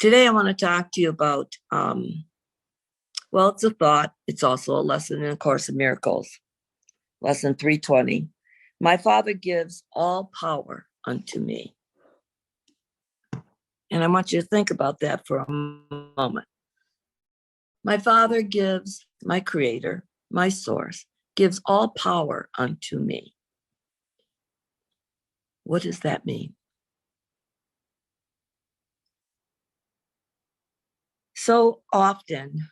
Today I want to talk to you about, well, it's a thought. It's also a lesson in A Course in Miracles. Lesson 320. My Father gives all power unto me. And I want you to think about that for a moment. My Father gives, my Creator, my Source, gives all power unto me. What does that mean? So often,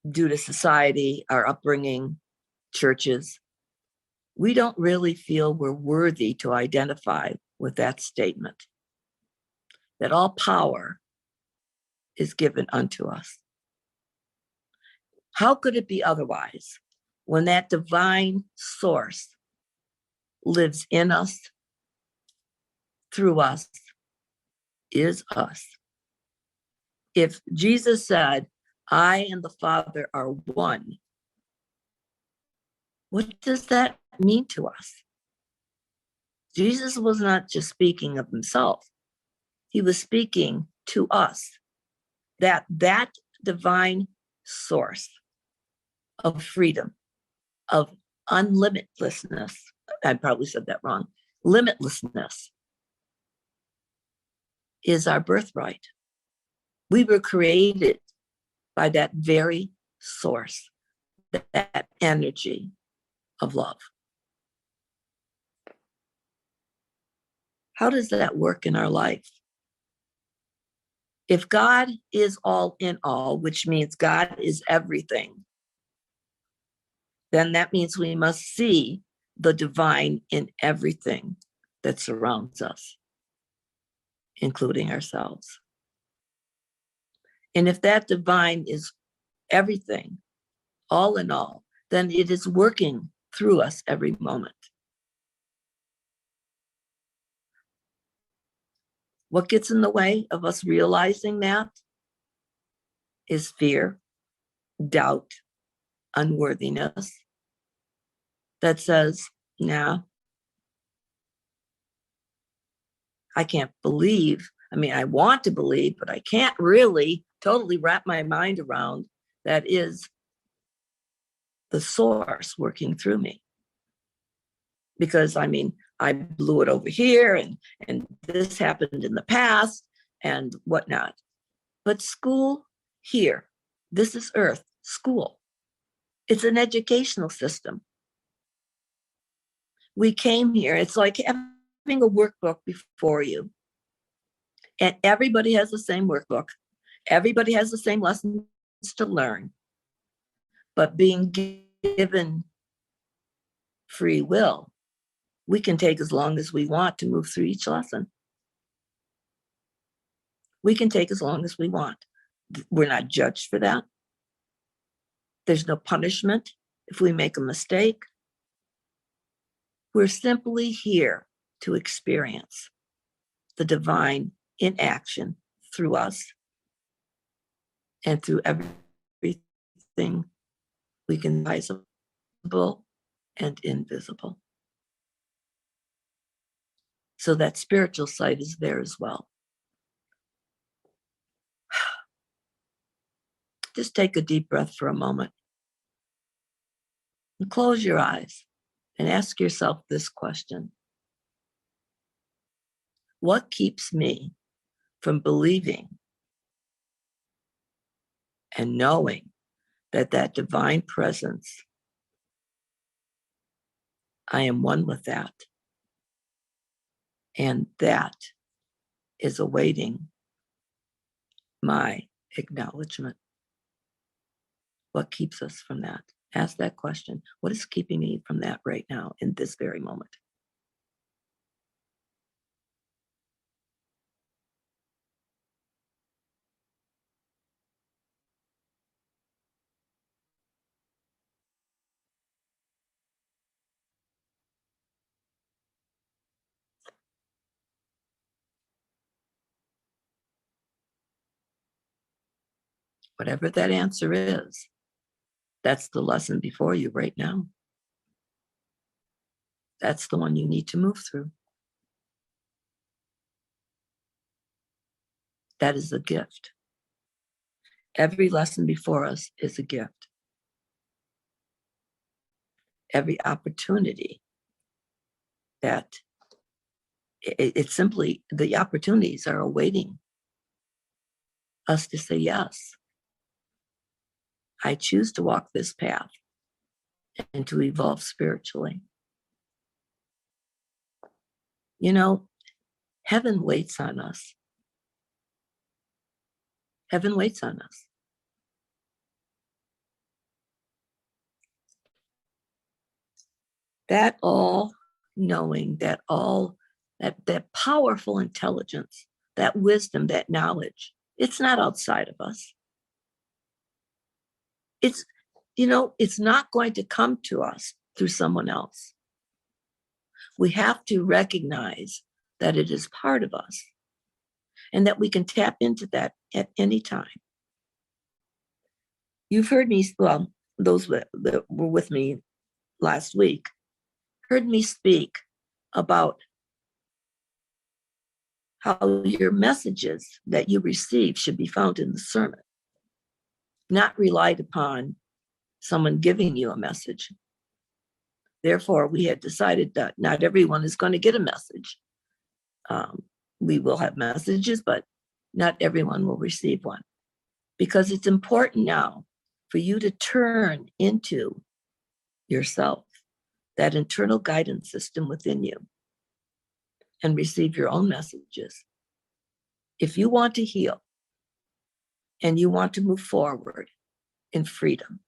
due to society, our upbringing, churches, we don't really feel we're worthy to identify with that statement, that all power is given unto us. How could it be otherwise when that divine source lives in us, through us, is us? If Jesus said, I and the Father are one, what does that mean to us? Jesus was not just speaking of himself. He was speaking to us, that divine source of freedom, of unlimitlessness. I probably said that wrong. Limitlessness is our birthright. We were created by that very source, that energy of love. How does that work in our life? If God is all in all, which means God is everything, then that means we must see the divine in everything that surrounds us, including ourselves. And if that divine is everything, all in all, then it is working through us every moment. What gets in the way of us realizing that is fear, doubt, unworthiness that says, nah, I can't believe. I mean, I want to believe, but I can't really totally wrap my mind around that is the source working through me. Because I mean, I blew it over here and this happened in the past and whatnot. But school here, this is Earth, school. It's an educational system. We came here, it's like having a workbook before you. And everybody has the same workbook. Everybody has the same lessons to learn. But being given free will, we can take as long as we want to move through each lesson. We can take as long as we want. We're not judged for that. There's no punishment if we make a mistake. We're simply here to experience the divine in action through us and through everything we can visible and invisible. So that spiritual side is there as well. Just take a deep breath for a moment and close your eyes and ask yourself this question. What keeps me from believing and knowing that that divine presence, I am one with that, and that is awaiting my acknowledgement? What keeps us from that? Ask that question. What is keeping me from that right now in this very moment? Whatever that answer is, that's the lesson before you right now. That's the one you need to move through. That is a gift. Every lesson before us is a gift. Every opportunity that it's simply, the opportunities are awaiting us to say, yes, I choose to walk this path and to evolve spiritually. You know, heaven waits on us. Heaven waits on us. That all knowing, that powerful intelligence, that wisdom, that knowledge, it's not outside of us. It's not going to come to us through someone else. We have to recognize that it is part of us and that we can tap into that at any time. You've heard me, well, those that were with me last week, heard me speak about how your messages that you receive should be found in the sermon, not relied upon someone giving you a message. Therefore, we had decided that not everyone is going to get a message. We will have messages, but not everyone will receive one, because it's important now for you to turn into yourself, that internal guidance system within you, and receive your own messages. If you want to heal and you want to move forward in freedom,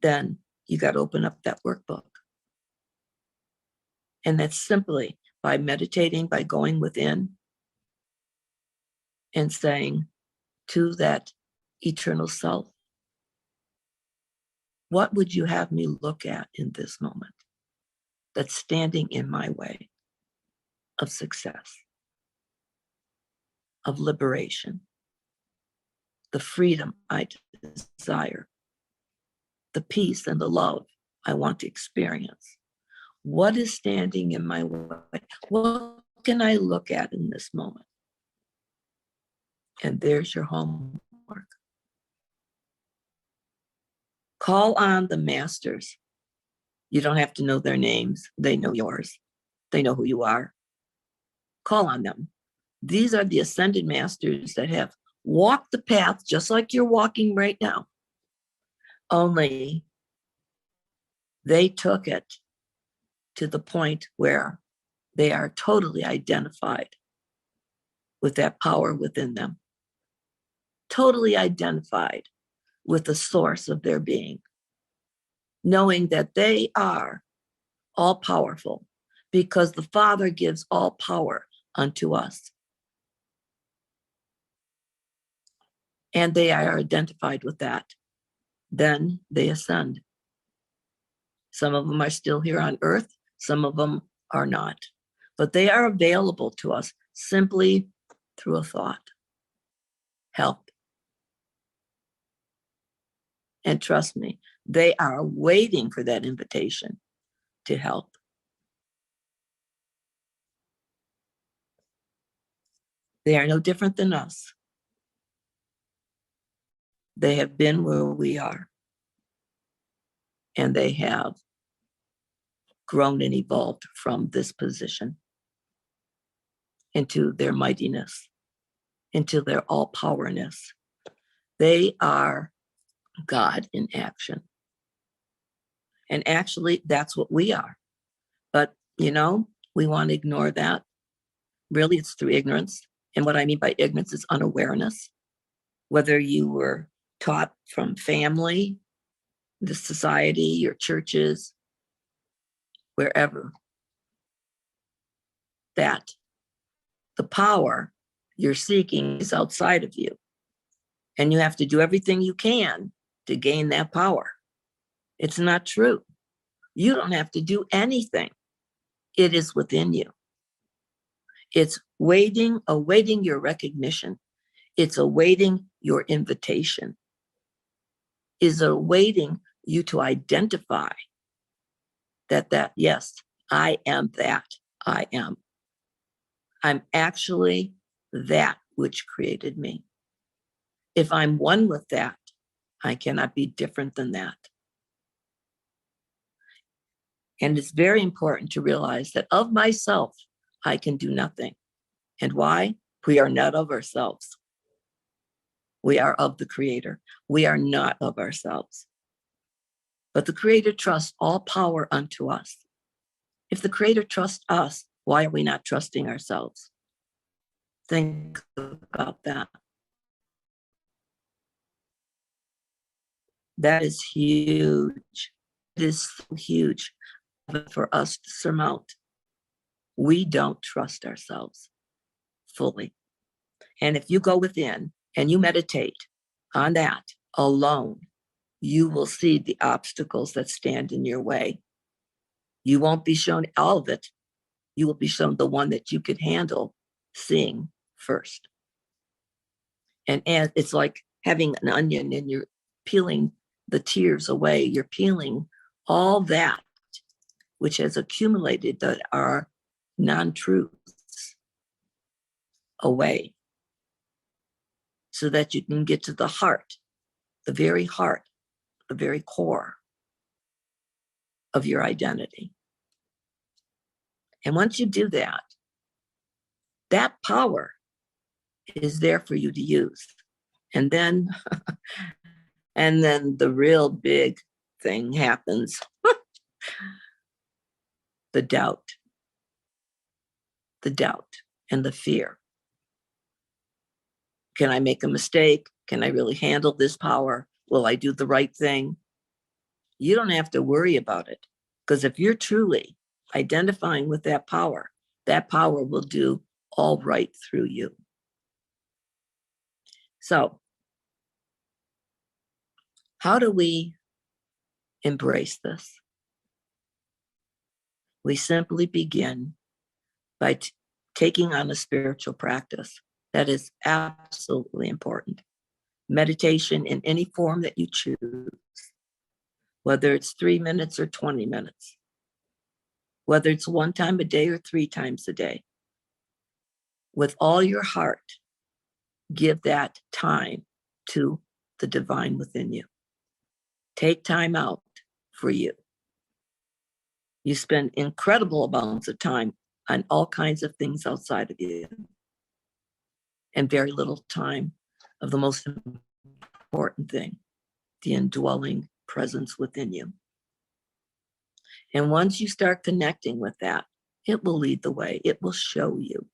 then you got to open up that workbook. And that's simply by meditating, by going within and saying to that eternal self, what would you have me look at in this moment that's standing in my way of success, of liberation, the freedom I desire, the peace and the love I want to experience? What is standing in my way? What can I look at in this moment? And there's your homework. Call on the masters. You don't have to know their names. They know yours. They know who you are. Call on them. These are the ascended masters that have walked the path just like you're walking right now. Only they took it to the point where they are totally identified with that power within them, totally identified with the source of their being, knowing that they are all powerful because the Father gives all power unto us. And they are identified with that. Then they ascend. Some of them are still here on earth, some of them are not. But they are available to us simply through a thought. Help. And trust me, they are waiting for that invitation to help. They are no different than us. They have been where we are. And they have grown and evolved from this position into their mightiness, into their all-powerness. They are God in action. And actually, that's what we are. But, we want to ignore that. Really, it's through ignorance. And what I mean by ignorance is unawareness. Whether you were taught from family, the society, your churches, wherever, that the power you're seeking is outside of you. And you have to do everything you can to gain that power. It's not true. You don't have to do anything. It is within you. It's awaiting your recognition. It's awaiting your invitation. Is awaiting you to identify that, yes, I am that. I am. I'm actually that which created me. If I'm one with that, I cannot be different than that. And it's very important to realize that of myself, I can do nothing. And why? We are not of ourselves. We are of the Creator. We are not of ourselves. But the Creator trusts all power unto us. If the Creator trusts us, why are we not trusting ourselves? Think about that. That is huge. It is so huge for us to surmount. We don't trust ourselves fully. And if you go within and you meditate on that alone, you will see the obstacles that stand in your way. You won't be shown all of it. You will be shown the one that you could handle seeing first. And it's like having an onion and you're peeling the tears away. You're peeling all that which has accumulated that are non-truths away so that you can get to the heart, the very core of your identity. And once you do that, that power is there for you to use. And then the real big thing happens. The doubt and the fear. Can I make a mistake? Can I really handle this power? Will I do the right thing? You don't have to worry about it, because if you're truly identifying with that power will do all right through you. So, how do we embrace this? We simply begin by taking on a spiritual practice. That is absolutely important. Meditation in any form that you choose, whether it's 3 minutes or 20 minutes, whether it's 1 time a day or 3 times a day. With all your heart, give that time to the divine within you. Take time out for you. You spend incredible amounts of time on all kinds of things outside of you, and very little time of the most important thing, the indwelling presence within you. And once you start connecting with that, it will lead the way. It will show you.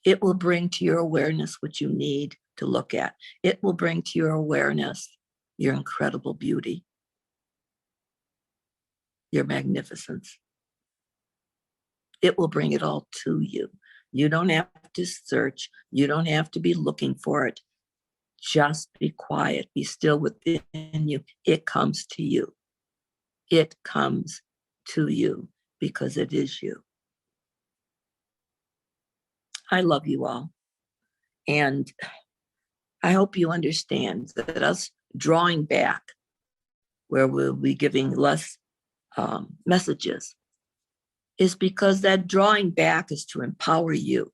It will bring to your awareness what you need to look at. It will bring to your awareness your incredible beauty, your magnificence. It will bring it all to you. You don't have to search. You don't have to be looking for it. Just be quiet. Be still within you. It comes to you. It comes to you because it is you. I love you all. And I hope you understand that us drawing back, where we'll be giving less messages, is because that drawing back is to empower you.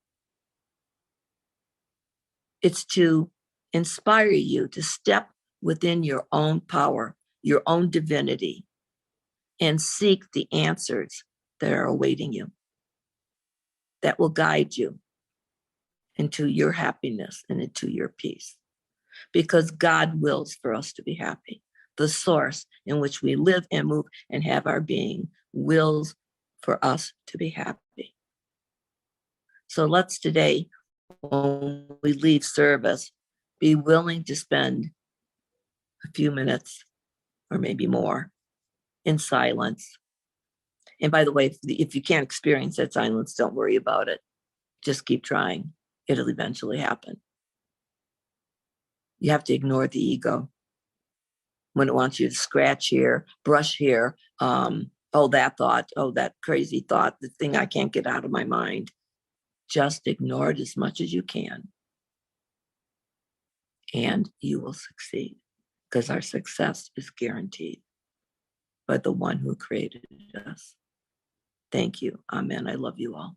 It's to inspire you to step within your own power, your own divinity, and seek the answers that are awaiting you, that will guide you into your happiness and into your peace. Because God wills for us to be happy. The source in which we live and move and have our being wills for us to be happy. So let's today, when we leave service, be willing to spend a few minutes or maybe more in silence. And by the way, if you can't experience that silence, don't worry about it. Just keep trying. It'll eventually happen. You have to ignore the ego when it wants you to scratch here, brush here. Oh, that thought. Oh, that crazy thought, the thing I can't get out of my mind. Just ignore it as much as you can. And you will succeed, because our success is guaranteed by the one who created us. Thank you. Amen. I love you all.